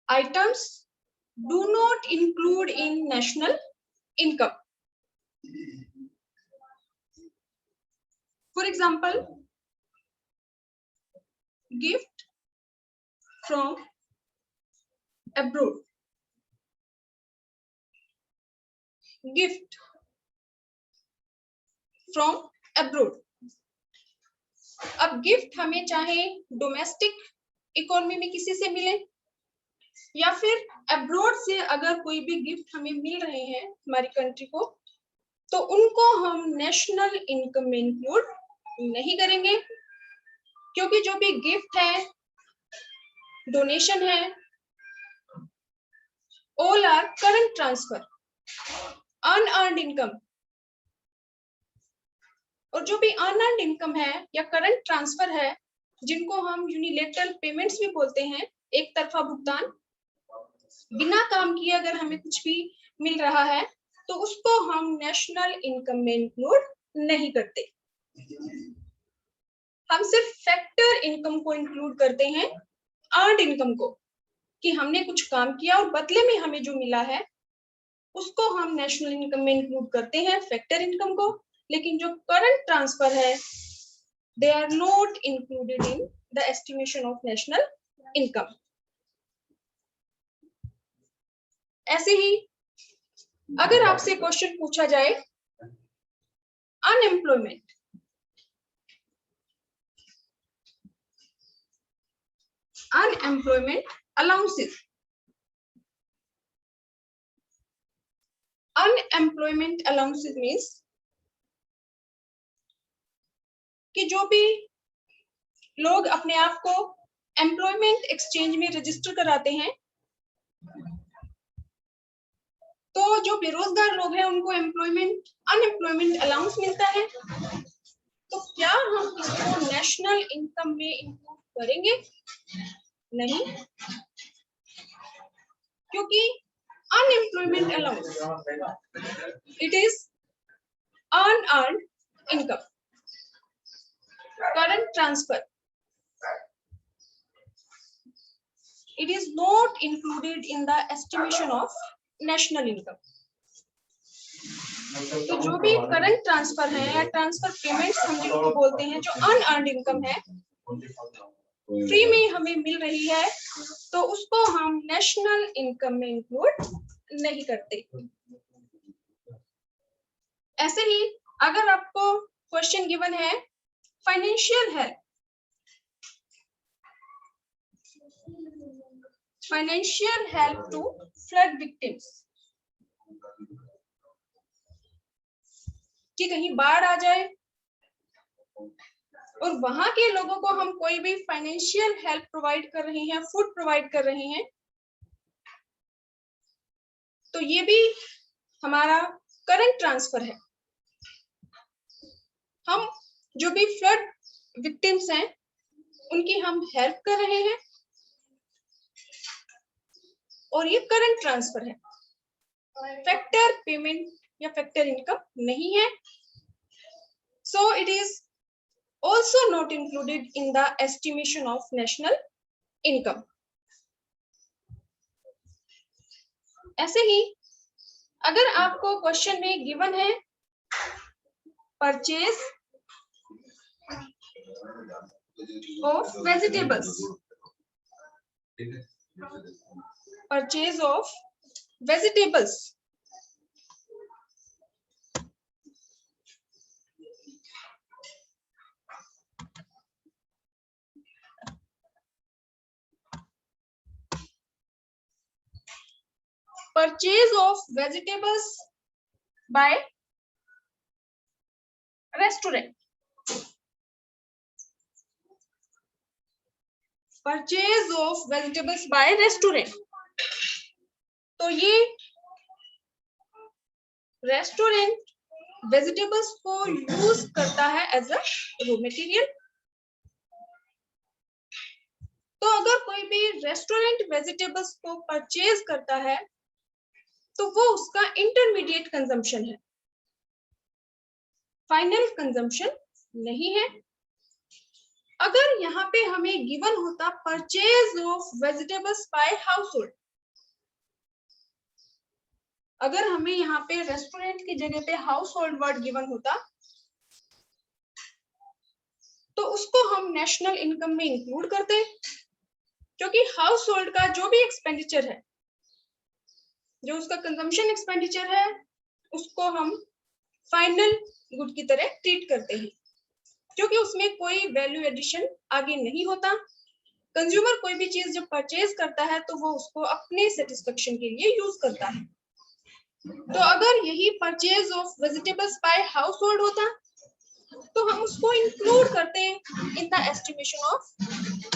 items do not include in national income. For example, gift from abroad. Gift from abroad. अब gift हमें चाहे domestic economy में किसी से मिले या फिर अब्रॉड से अगर कोई भी गिफ्ट हमें मिल रहे हैं हमारी कंट्री को, तो उनको हम नेशनल इनकम में इंक्लूड नहीं करेंगे, क्योंकि जो भी गिफ्ट है, डोनेशन है, all are current transfer, unearned income. और जो भी अनअर्न्ड इनकम है या करंट ट्रांसफर है, जिनको हम यूनिलेटरल पेमेंट्स भी बोलते हैं, एक तरफा भुगतान, बिना काम किए अगर हमें कुछ भी मिल रहा है तो उसको हम नेशनल इनकम में इंक्लूड नहीं करते। हम सिर्फ फैक्टर इनकम को इंक्लूड करते हैं, अर्न्ड इनकम को, कि हमने कुछ काम किया और बदले में हमें जो मिला है उसको हम नेशनल इनकम में इंक्लूड करते हैं, फैक्टर इनकम को। लेकिन जो करंट ट्रांसफर है, they are not included in the estimation of national income. ऐसे ही अगर आपसे क्वेश्चन पूछा जाए unemployment, unemployment allowances, unemployment allowances means कि जो भी लोग अपने आप को एम्प्लॉयमेंट एक्सचेंज में रजिस्टर कराते हैं, तो जो बेरोजगार लोग हैं उनको एम्प्लॉयमेंट अनएम्प्लॉयमेंट अलाउंस मिलता है। तो क्या हम इसको नेशनल इनकम में इंक्लूड करेंगे? नहीं, क्योंकि unemployment allowance it is unearned income, current transfer, it is not included in the estimation of national income. तो जो भी करंट ट्रांसफर है या ट्रांसफर पेमेंट्स हम जिनको बोलते हैं, जो अनअर्न्ड इनकम है, फ्री में हमें मिल रही है, तो उसको हम नेशनल इनकम में इंक्लूड नहीं करते। ऐसे ही अगर आपको क्वेश्चन गिवन है financial help, financial help to flood victims, कि कहीं बाढ़ आ जाए और वहां के लोगों को हम कोई भी फाइनेंशियल हेल्प प्रोवाइड कर रहे हैं, फूड प्रोवाइड कर रहे हैं, तो ये भी हमारा करंट ट्रांसफर है। हम जो भी फ्लड विक्टिम्स हैं उनकी हम हेल्प कर रहे हैं और ये करंट ट्रांसफर है, फैक्टर पेमेंट या फैक्टर इनकम नहीं है। So it is also not included in the estimation of national income. ऐसे ही अगर आपको क्वेश्चन में गिवन है purchase of vegetables, purchase of vegetables, purchase of vegetables by restaurant, purchase of vegetables by restaurant। तो ये रेस्टोरेंट वेजिटेबल्स को use करता है एज अ रॉ मटेरियल। तो अगर कोई भी रेस्टोरेंट वेजिटेबल्स को परचेज करता है तो वो उसका इंटरमीडिएट कंजम्पशन है, फाइनल कंजम्पशन नहीं है। अगर यहाँ पे हमें गिवन होता purchase of vegetables by household, अगर हमें यहाँ पे रेस्टोरेंट की जगह पे हाउस होल्ड वर्ड गिवन होता तो उसको हम नेशनल इनकम में इंक्लूड करते, क्योंकि हाउस होल्ड का जो भी एक्सपेंडिचर है, जो उसका कंजम्पशन एक्सपेंडिचर है, उसको हम फाइनल गुड की तरह ट्रीट करते हैं, क्योंकि उसमें कोई वैल्यू एडिशन आगे नहीं होता। कंज्यूमर कोई भी चीज जब परचेज करता है तो वो उसको अपने सेटिस्फेक्शन के लिए यूज करता है। तो अगर यही purchase of vegetables by household होता तो हम उसको इंक्लूड करते हैं in the estimation of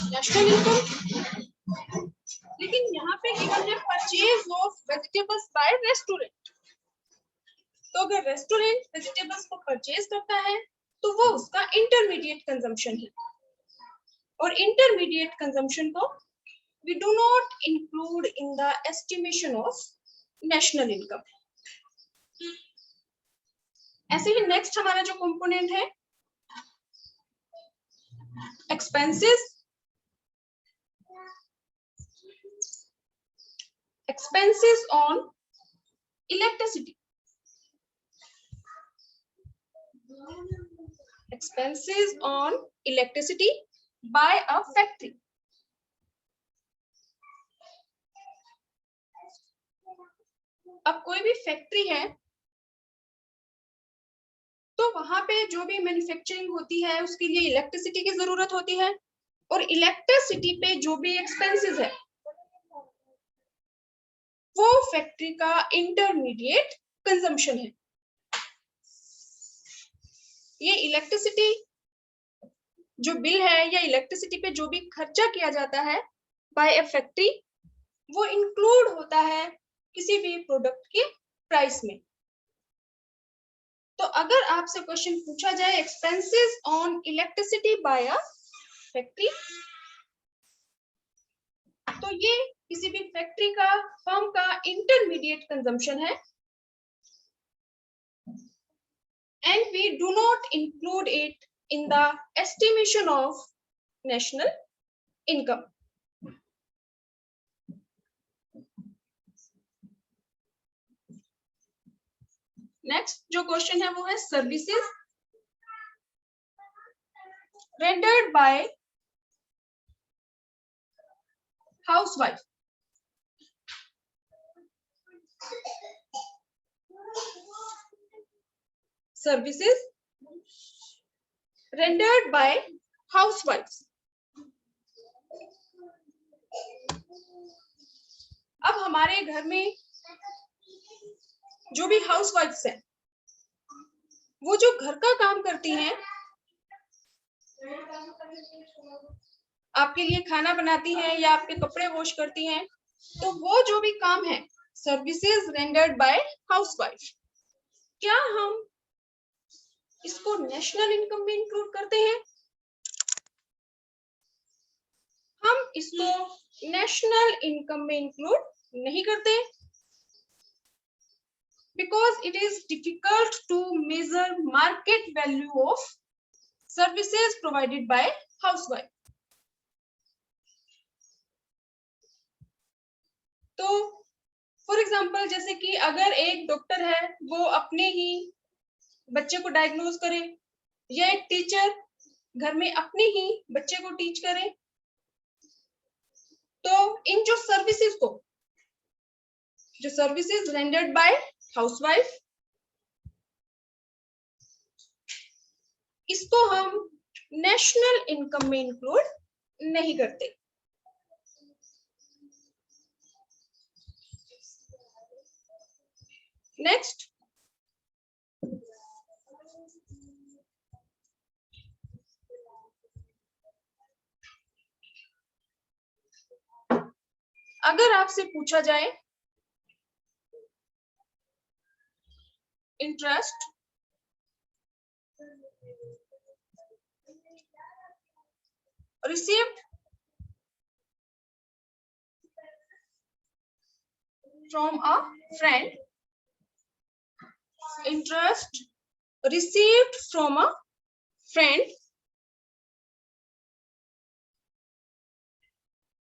national income. लेकिन यहाँ पे गिवन है purchase of vegetables by restaurant, तो अगर रेस्टोरेंट वेजिटेबल्स को परचेज करता है तो वो उसका इंटरमीडिएट कंजम्पशन है, और इंटरमीडिएट कंजम्पशन को we do not include in the estimation of national income। ऐसे ही नेक्स्ट हमारा जो कंपोनेंट है expenses, expenses on electricity, expenses on electricity by a factory। अब कोई भी फैक्ट्री है तो वहां पे जो भी मैन्युफैक्चरिंग होती है उसके लिए इलेक्ट्रिसिटी की जरूरत होती है, और इलेक्ट्रिसिटी पे जो भी एक्सपेंसेस है वो फैक्ट्री का इंटरमीडिएट कंजम्पशन है। ये इलेक्ट्रिसिटी जो बिल है या इलेक्ट्रिसिटी पे जो भी खर्चा किया जाता है बाय ए फैक्ट्री, वो इंक्लूड होता है किसी भी प्रोडक्ट के प्राइस में। तो अगर आपसे क्वेश्चन पूछा जाए expenses on electricity bye a factory, तो ये किसी भी फैक्ट्री का, फर्म का इंटरमीडिएट कंजम्पशन है, and we do not include it in the estimation of national income। Next जो क्वेश्चन है वो है services rendered by housewife। Services rendered by housewives। अब हमारे घर में जो भी हाउसवाइफ्स हैं वो जो घर का काम करती हैं, आपके लिए खाना बनाती हैं या आपके कपड़े वॉश करती हैं, तो वो जो भी काम है सर्विसेज रेंडर्ड बाय हाउसवाइफ, क्या हम इसको नेशनल इनकम में इंक्लूड करते हैं? हम इसको नेशनल इनकम में इंक्लूड नहीं करते, because it is difficult to measure market value of services provided by housewife। तो फॉर एग्जांपल जैसे कि अगर एक डॉक्टर है वो अपने ही बच्चे को डायग्नोज करे, या एक टीचर घर में अपने ही बच्चे को टीच करे, तो इन जो सर्विसेज रेंडर्ड बाय हाउसवाइफ, इसको हम नेशनल इनकम में इंक्लूड नहीं करते। नेक्स्ट, अगर आपसे पूछा जाए interest received from a friend, interest received from a friend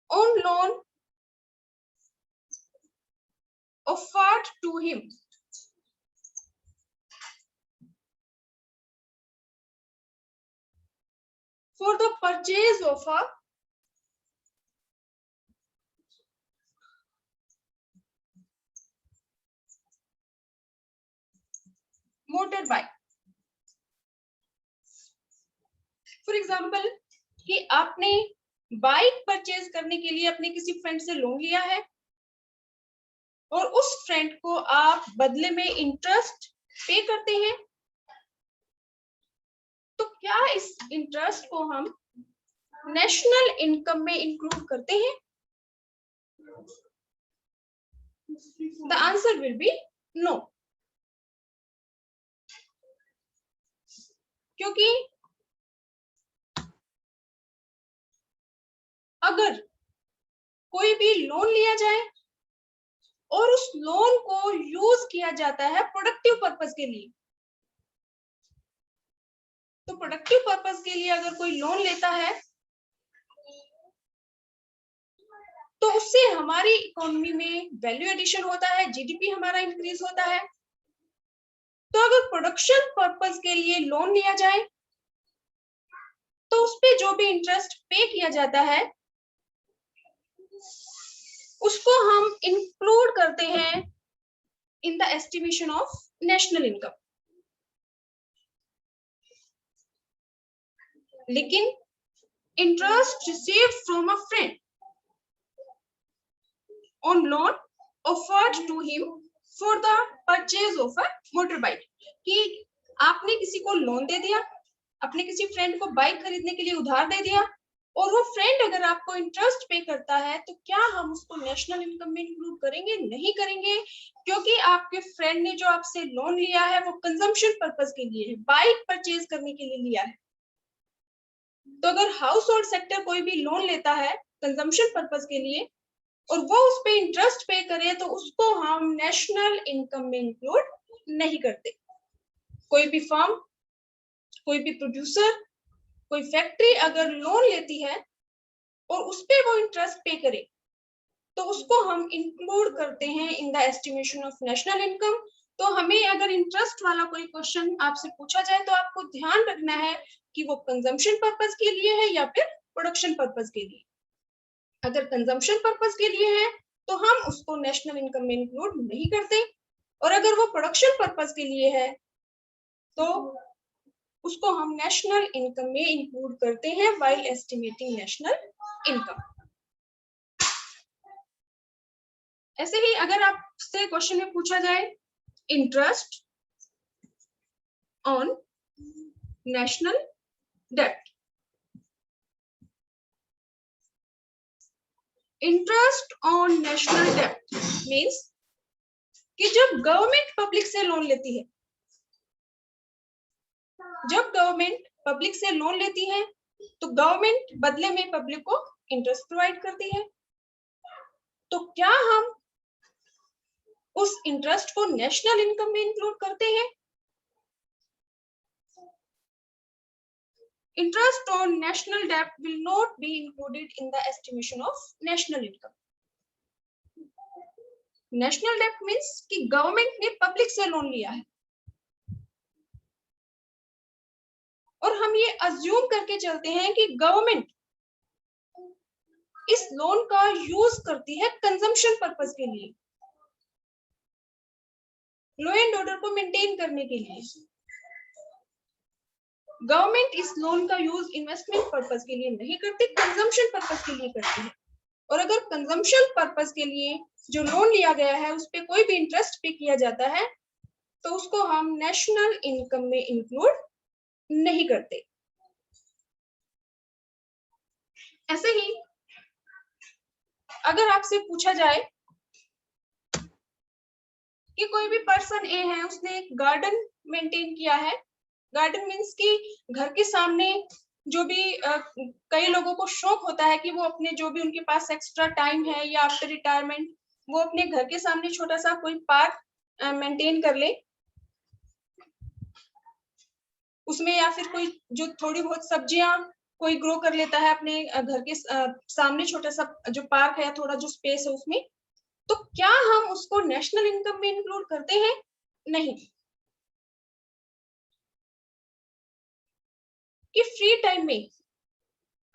on loan offered to him for the purchase of a motorbike. For example कि आपने बाइक परचेज करने के लिए अपने किसी फ्रेंड से लोन लिया है और उस फ्रेंड को आप बदले में इंटरेस्ट पे करते हैं, तो क्या इस इंटरेस्ट को हम नेशनल इनकम में इंक्लूड करते हैं? The answer will be no, क्योंकि अगर कोई भी लोन लिया जाए और उस लोन को यूज किया जाता है प्रोडक्टिव पर्पस के लिए, तो प्रोडक्टिव पर्पस के लिए अगर कोई लोन लेता है तो उससे हमारी इकोनॉमी में वैल्यू एडिशन होता है, जीडीपी हमारा इंक्रीज होता है। तो अगर प्रोडक्शन पर्पस के लिए लोन लिया जाए तो उस पे जो भी इंटरेस्ट पे किया जाता है उसको हम इंक्लूड करते हैं in the estimation of national income. लेकिन interest received from a friend on loan offered to him for the purchase of a motorbike, कि आपने किसी को लोन दे दिया, अपने किसी फ्रेंड को बाइक खरीदने के लिए उधार दे दिया, और वो फ्रेंड अगर आपको इंटरेस्ट पे करता है तो क्या हम उसको नेशनल इनकम में इंक्लूड करेंगे? नहीं करेंगे, क्योंकि आपके फ्रेंड ने जो आपसे लोन लिया है वो कंजम्पशन पर्पस के लिए है, बाइक परचेज करने के लिए लिया है। तो अगर हाउस होल्ड सेक्टर कोई भी लोन लेता है कंजम्पशन पर्पस के लिए और वो उस पे इंटरेस्ट पे करे तो उसको हम नेशनल इनकम में इंक्लूड नहीं करते। कोई भी फर्म, कोई भी प्रोड्यूसर, कोई फैक्ट्री अगर लोन लेती है और उस पे वो इंटरेस्ट पे करे तो उसको हम इंक्लूड करते हैं in the estimation of national income. तो हमें अगर इंटरेस्ट वाला कोई क्वेश्चन आपसे पूछा जाए तो आपको ध्यान रखना है कि वो कंजम्पशन पर्पस के लिए है या फिर प्रोडक्शन पर्पस के लिए। अगर कंजम्पशन पर्पस के लिए है तो हम उसको नेशनल इनकम में इंक्लूड नहीं करते, और अगर वो प्रोडक्शन पर्पस के लिए है तो उसको हम नेशनल इनकम में इंक्लूड करते हैं व्हाइल एस्टिमेटिंग नेशनल इनकम। ऐसे ही अगर आपसे क्वेश्चन में पूछा जाए interest on national debt, interest on national debt means कि जब गवर्नमेंट पब्लिक से लोन लेती है, जब गवर्नमेंट पब्लिक से लोन लेती है तो गवर्नमेंट बदले में पब्लिक को इंटरेस्ट प्रोवाइड करती है। तो क्या हम उस इंटरेस्ट को नेशनल इनकम में इंक्लूड करते हैं? Interest on national debt will not be included in the estimation of national income. National debt means कि गवर्नमेंट ने पब्लिक से लोन लिया है और हम ये अज्यूम करके चलते हैं कि गवर्नमेंट इस लोन का यूज करती है कंजम्पशन पर्पस के लिए, लॉ एंड ऑर्डर को मेंटेन करने के लिए। गवर्नमेंट इस लोन का यूज इन्वेस्टमेंट पर्पस के लिए नहीं करती, कंजम्पशन पर्पस के लिए करती है। और अगर कंजम्पशन पर्पस के लिए जो लोन लिया गया है उस पे कोई भी इंटरेस्ट पे किया जाता है तो उसको हम नेशनल इनकम में इंक्लूड नहीं करते। ऐसे ही अगर आपसे पूछा जाए कि कोई भी पर्सन ए है, उसने एक गार्डन मेंटेन किया है, गार्डन मीन्स कि घर के सामने जो भी कई लोगों को शौक होता है कि वो अपने जो भी उनके पास एक्स्ट्रा टाइम है या आफ्टर रिटायरमेंट वो अपने घर के सामने छोटा सा कोई पार्क मेंटेन कर ले, उसमें या फिर कोई जो थोड़ी बहुत सब्जियां कोई ग्रो कर लेता है अपने घर के सामने छोटा सा जो पार्क है, थोड़ा जो स्पेस है उसमें, तो क्या हम उसको नेशनल इनकम में इंक्लूड करते हैं? नहीं। कि फ्री टाइम में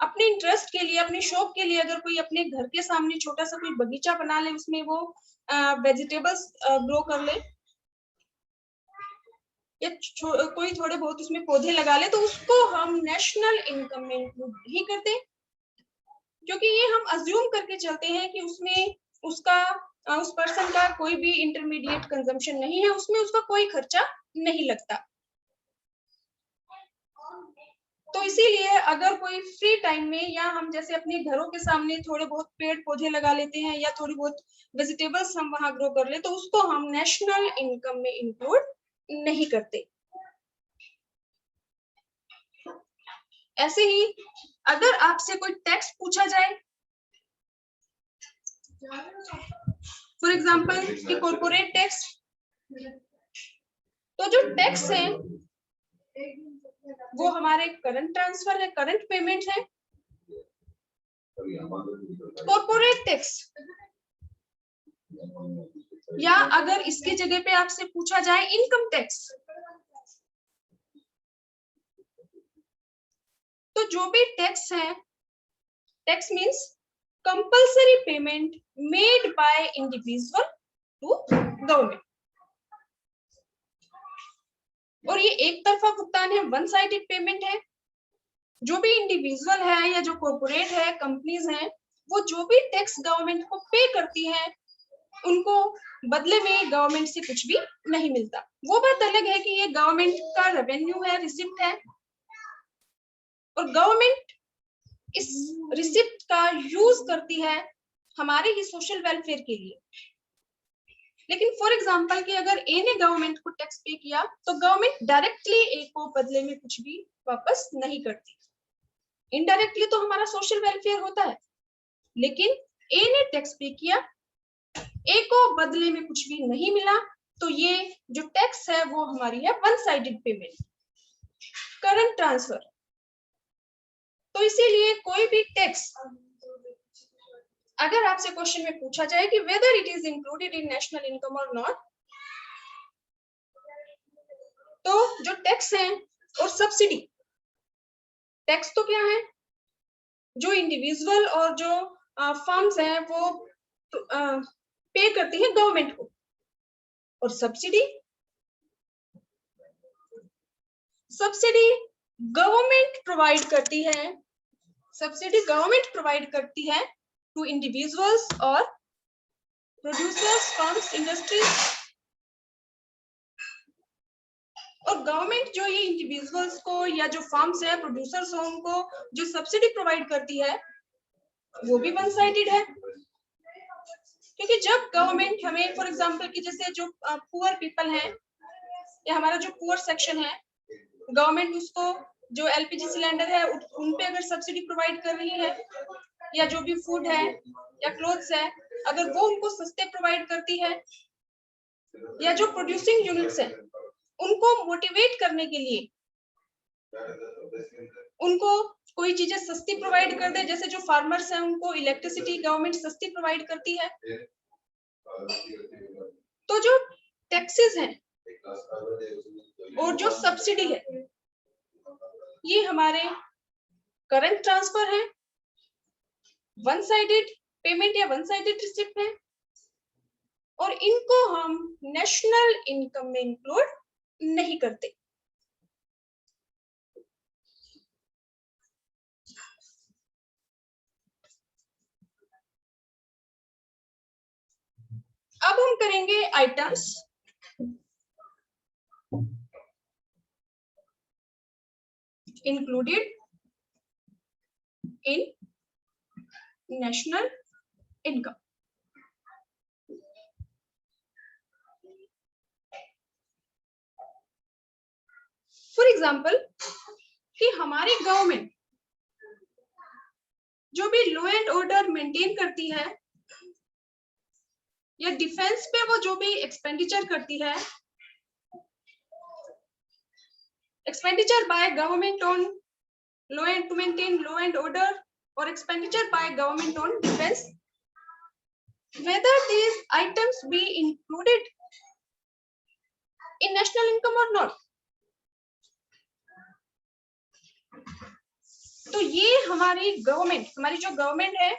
अपने इंटरेस्ट के लिए, अपने शौक के लिए अगर कोई अपने घर के सामने छोटा सा कोई बगीचा बना ले, उसमें वो वेजिटेबल्स ग्रो कर ले, या कोई थोड़े बहुत उसमें पौधे लगा ले, तो उसको हम नेशनल इनकम में इंक्लूड नहीं करते, क्योंकि ये हम अज्यूम करके चलते हैं कि उसमें उसका उस पर्सन का कोई भी इंटरमीडिएट कंजम्पशन नहीं है, उसमें उसका कोई खर्चा नहीं लगता। तो इसीलिए अगर कोई फ्री टाइम में, या हम जैसे अपने घरों के सामने थोड़े बहुत पेड़ पौधे लगा लेते हैं, या थोड़ी बहुत वेजिटेबल्स हम वहां ग्रो कर ले, तो उसको हम नेशनल इनकम में इंक्लूड नहीं करते। ऐसे ही अगर आपसे कोई टैक्स पूछा जाए, फॉर एग्जांपल कि कॉर्पोरेट टैक्स, तो जो टैक्स है वो हमारे करंट ट्रांसफर है, करंट पेमेंट है। कॉर्पोरेट टैक्स, या अगर इसकी जगह पे आपसे पूछा जाए इनकम टैक्स, तो जो भी टैक्स है, tax means compulsory payment made by individual to government, और ये एक तरफा भुगतान है, वन साइडेड पेमेंट है। जो भी इंडिविजुअल है या जो कॉर्पोरेट है, कंपनीज हैं, वो जो भी टैक्स गवर्नमेंट को पे करती है, उनको बदले में गवर्नमेंट से कुछ भी नहीं मिलता। वो बात अलग है कि ये गवर्नमेंट का रेवेन्यू है, रिसिप्ट है, और गवर्नमेंट इस रिसिप्ट का यूज करती है हमारे ही सोशल वेलफेयर के लिए। लेकिन फॉर एग्जांपल कि अगर ए ने गवर्नमेंट को टैक्स पे किया, तो गवर्नमेंट डायरेक्टली ए को बदले में कुछ भी वापस नहीं करती। इनडायरेक्टली तो हमारा सोशल वेलफेयर होता है, लेकिन ए ने टैक्स पे किया, ए को बदले में कुछ भी नहीं मिला, तो ये जो टैक्स है वो हमारी है one sided payment, current transfer. तो इसीलिए कोई भी टैक्स, अगर आपसे क्वेश्चन में पूछा जाए कि whether it is included in national income और नॉट, तो जो टैक्स है और सब्सिडी, टैक्स तो क्या है, जो इंडिविजुअल और जो फर्म्स हैं वो पे करती है गवर्नमेंट को, और सब्सिडी, सब्सिडी गवर्नमेंट प्रोवाइड करती है, सब्सिडी गवर्नमेंट प्रोवाइड करती है टू इंडिविजुअल्स और प्रोड्यूसर्स, फर्म्स, इंडस्ट्रीज। और गवर्नमेंट जो ये इंडिविजुअल्स को या जो फर्म्स है, प्रोड्यूसर्स हो, उनको जो सब्सिडी प्रोवाइड करती है, वो भी वन साइडेड है। क्योंकि जब गवर्नमेंट हमें, फॉर एग्जांपल कि जैसे जो पुअर पीपल हैं, या हमारा जो पुअर सेक्शन है, गवर्नमेंट उसको जो एलपीजी सिलेंडर है उन पे अगर सब्सिडी प्रोवाइड कर रही है, या जो भी फूड है या क्लोथ्स है, अगर वो उनको सस्ते प्रोवाइड करती है, या जो प्रोड्यूसिंग यूनिट्स है उनको मोटिवेट करने के लिए उनको कोई चीजें सस्ती प्रोवाइड कर दे, जैसे जो फार्मर्स हैं उनको इलेक्ट्रिसिटी गवर्नमेंट सस्ती प्रोवाइड करती है। तो जो टैक्सेस हैं और जो सब्सिडी है, ये हमारे करंट ट्रांसफर है, वन साइडेड पेमेंट या वन साइडेड रिसिप्ट है, और इनको हम नेशनल इनकम में इंक्लूड नहीं करते। अब हम करेंगे items included in national income. For example कि हमारी गवर्नमेंट जो भी लॉ एंड ऑर्डर मेंटेन करती है, या डिफेंस पे वो जो भी एक्सपेंडिचर करती है, expenditure by government on law and to maintain law and order or expenditure by government on defense, whether these items be included in national income or not. तो ये हमारी जो गवर्नमेंट है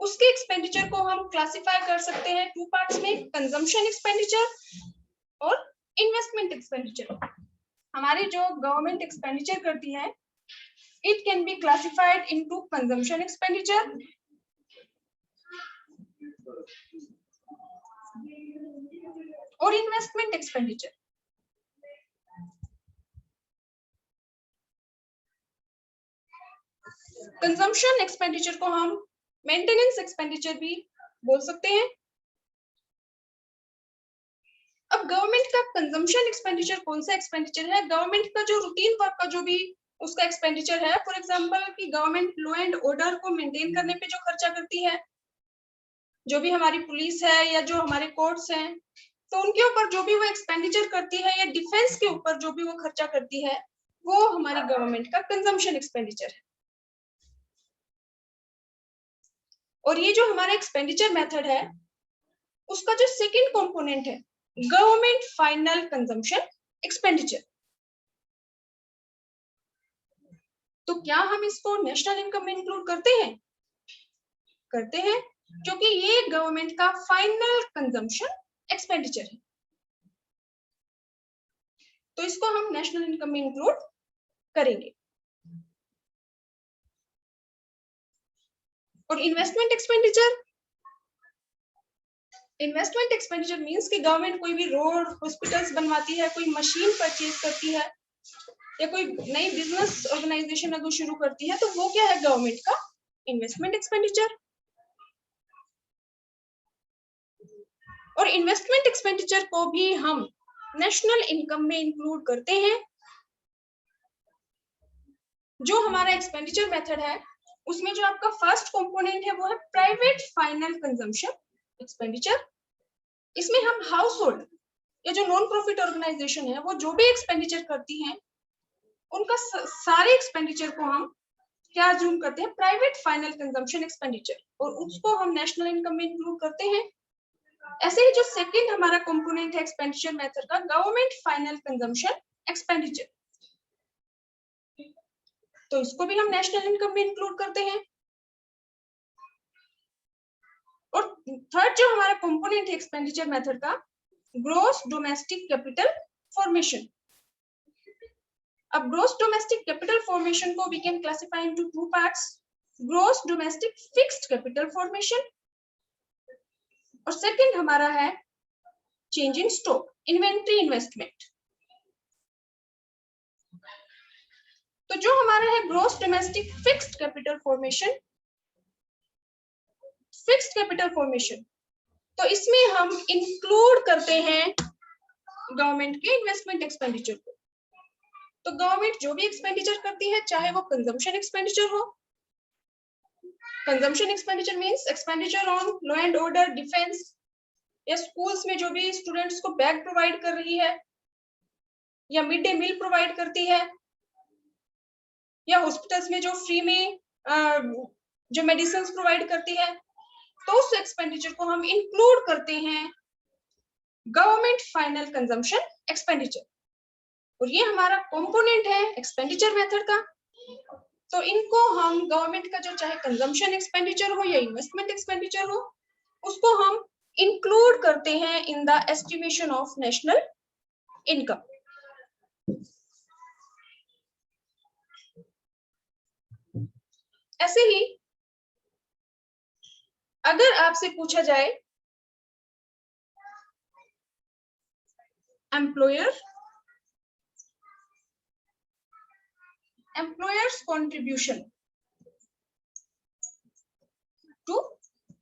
उसके एक्सपेंडिचर को हम क्लासिफाई कर सकते हैं टू पार्ट्स में, कंजम्पशन एक्सपेंडिचर और इन्वेस्टमेंट एक्सपेंडिचर। हमारी जो गवर्नमेंट एक्सपेंडिचर करती है it can be classified into consumption expenditure और इन्वेस्टमेंट एक्सपेंडिचर। कंजम्पशन एक्सपेंडिचर को हम मेंटेनेंस एक्सपेंडिचर भी बोल सकते हैं। अब गवर्नमेंट का कंजम्पशन एक्सपेंडिचर कौन सा एक्सपेंडिचर है? गवर्नमेंट का जो रूटीन वर्क का जो भी उसका एक्सपेंडिचर है, फॉर एग्जांपल कि गवर्नमेंट लॉ एंड ऑर्डर को मेंटेन करने पे जो खर्चा करती है, जो भी हमारी पुलिस है या जो हमारे कोर्ट्स हैं, तो उनके ऊपर जो भी वो एक्सपेंडिचर करती है या डिफेंस के ऊपर जो भी वो खर्चा करती है, वो हमारी गवर्नमेंट का कंजम्पशन एक्सपेंडिचर है। और ये जो हमारा एक्सपेंडिचर मेथड है उसका जो सेकंड कंपोनेंट है गवर्नमेंट फाइनल कंजम्पशन एक्सपेंडिचर। तो क्या हम इसको नेशनल इनकम में इंक्लूड करते हैं? करते हैं, क्योंकि ये गवर्नमेंट का फाइनल कंजम्पशन एक्सपेंडिचर है, तो इसको हम नेशनल इनकम में इंक्लूड करेंगे। और इन्वेस्टमेंट एक्सपेंडिचर मींस कि गवर्नमेंट कोई भी रोड, हॉस्पिटल्स बनवाती है, कोई मशीन परचेज करती है या कोई नई बिजनेस ऑर्गेनाइजेशन अगर शुरू करती है, तो वो क्या है? गवर्नमेंट का इन्वेस्टमेंट एक्सपेंडिचर। और इन्वेस्टमेंट एक्सपेंडिचर को भी हम नेशनल इनकम में इंक्लूड करते हैं। जो हमारा एक्सपेंडिचर मेथड है उसमें जो आपका फर्स्ट कंपोनेंट है वो है प्राइवेट फाइनल कंजम्पशन एक्सपेंडिचर। इसमें हम हाउस होल्ड या जो नॉन प्रॉफिट ऑर्गेनाइजेशन है वो जो भी एक्सपेंडिचर करती हैं उनका सारे एक्सपेंडिचर को हम क्या अज्यूम करते हैं? प्राइवेट फाइनल कंजम्पशन एक्सपेंडिचर, और उसको हम नेशनल इनकम में इंक्लूड करते हैं। ऐसे ही जो सेकंड हमारा कंपोनेंट है एक्सपेंडिचर मेथड का गवर्नमेंट फाइनल कंजम्पशन एक्सपेंडिचर, तो इसको भी हम नेशनल इनकम में इंक्लूड करते हैं। और थर्ड जो हमारा कंपोनेंट है एक्सपेंडिचर मेथड का ग्रॉस डोमेस्टिक कैपिटल फॉर्मेशन। अब ग्रॉस डोमेस्टिक कैपिटल फॉर्मेशन को we can classify into two parts, gross domestic fixed capital formation और सेकंड हमारा है change in stock inventory investment. तो जो हमारा है gross domestic fixed capital formation, तो इसमें हम इंक्लूड करते हैं गवर्नमेंट के इन्वेस्टमेंट एक्सपेंडिचर को। तो गवर्नमेंट जो भी एक्सपेंडिचर करती है, चाहे वो कंजम्पशन एक्सपेंडिचर हो, consumption expenditure means expenditure on law and order, defence, या स्कूल्स में जो भी स्टूडेंट्स को बैग प्रोवाइड कर रही है या मिड डे मील प्रोवाइड करती है, या हॉस्पिटल्स में जो फ्री में जो मेडिसिन प्रोवाइड करती है, तो उस एक्सपेंडिचर को हम इंक्लूड करते हैं गवर्नमेंट फाइनल कंजम्पशन एक्सपेंडिचर। और ये हमारा कंपोनेंट है एक्सपेंडिचर मेथड का। तो इनको हम गवर्नमेंट का जो चाहे कंजम्पशन एक्सपेंडिचर हो या इन्वेस्टमेंट एक्सपेंडिचर हो, उसको हम इंक्लूड करते हैं in the estimation of national income. ऐसे ही अगर आपसे पूछा जाए employers contribution to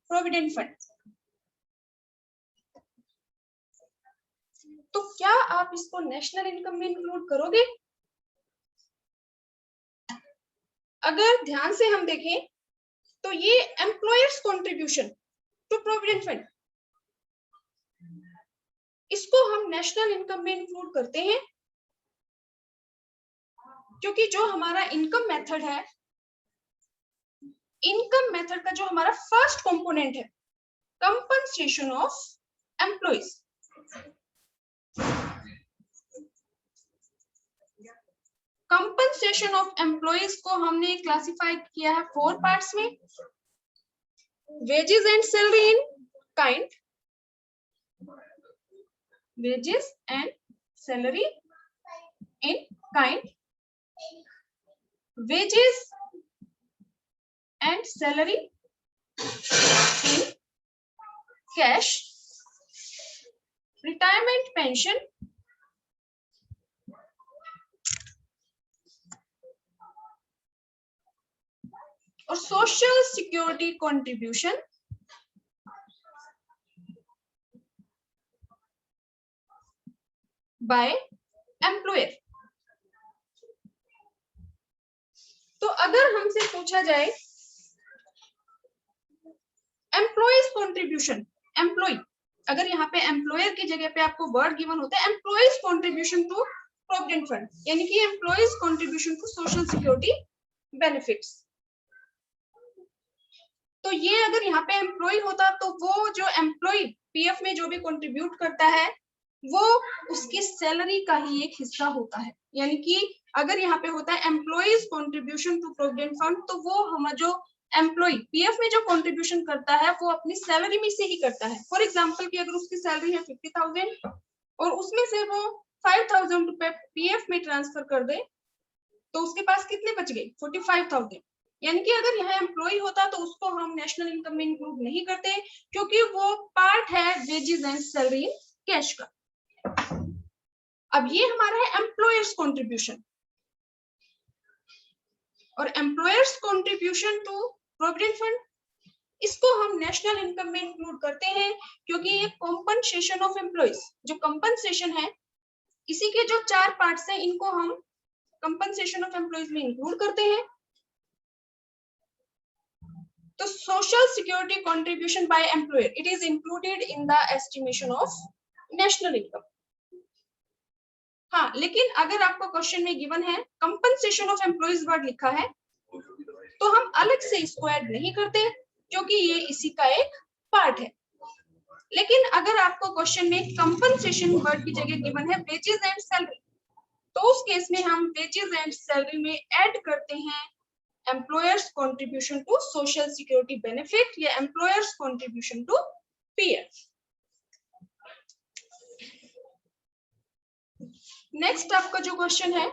provident fund, तो क्या आप इसको नेशनल इनकम में इंक्लूड करोगे? अगर ध्यान से हम देखें तो ये employers contribution to provident fund, इसको हम नेशनल इनकम में इंक्लूड करते हैं। क्योंकि जो हमारा इनकम मेथड है, इनकम मेथड का जो हमारा फर्स्ट कंपोनेंट है compensation of employees. Compensation of employees को हमने क्लासिफाई किया है 4 पार्ट्स में, wages and salary in kind, wages and salary in kind, wages and salary in cash, retirement pension, और social security contribution by employer। तो अगर हमसे पूछा जाए एम्प्लॉइज कॉन्ट्रीब्यूशन, एम्प्लॉय, अगर यहाँ पे एम्प्लॉयर की जगह पे आपको वर्ड गिवन होता है employees contribution to provident fund, यानी कि employees contribution to social security benefits, तो ये अगर यहाँ पे एम्प्लॉय होता तो वो जो एम्प्लॉय पीएफ में जो भी कंट्रीब्यूट करता है वो उसकी सैलरी का ही एक हिस्सा होता है, यानी कि अगर यहाँ पे होता है employees contribution to provident fund, तो वो हम जो एम्प्लॉय पीएफ में जो कंट्रीब्यूशन करता है वो अपनी सैलरी में से ही करता है। फॉर एग्जांपल कि अगर उसकी सैलरी है 50,000 और उसमें से वो 5,000 रुपए पीएफ में ट्रांसफर कर दे तो उसके पास कितने बच गए 45,000, यानी कि अगर यहाँ एम्प्लॉय होता तो उसको हम नेशनल इनकम में इंक्लूड नहीं करते क्योंकि वो पार्ट है वेजेस एंड सैलरी कैश का। अब ये हमारा है एम्प्लॉयर्स कंट्रीब्यूशन, और employers contribution to provident fund इसको हम नेशनल इनकम में इंक्लूड करते हैं क्योंकि ये कॉम्पनसेशन ऑफ एम्प्लॉयज, जो कंपनसेशन है इसी के जो 4 पार्ट्स हैं इनको हम कंपनसेशन ऑफ एम्प्लॉयज में इंक्लूड करते हैं। तो social security contribution by employer it is included in the estimation of national income. हाँ, लेकिन अगर आपको क्वेश्चन में गिवन है कंपनसेशन ऑफ एम्प्लॉयज वर्ड लिखा है तो हम अलग से इसको ऐड नहीं करते क्योंकि ये इसी का एक पार्ट है। लेकिन अगर आपको क्वेश्चन में कंपनसेशन वर्ड की जगह गिवन है वेजेस एंड सैलरी, तो उस केस में हम वेजेस एंड सैलरी में ऐड करते हैं employers contribution to social security benefit या employers contribution to PF. Next आपका जो क्वेश्चन है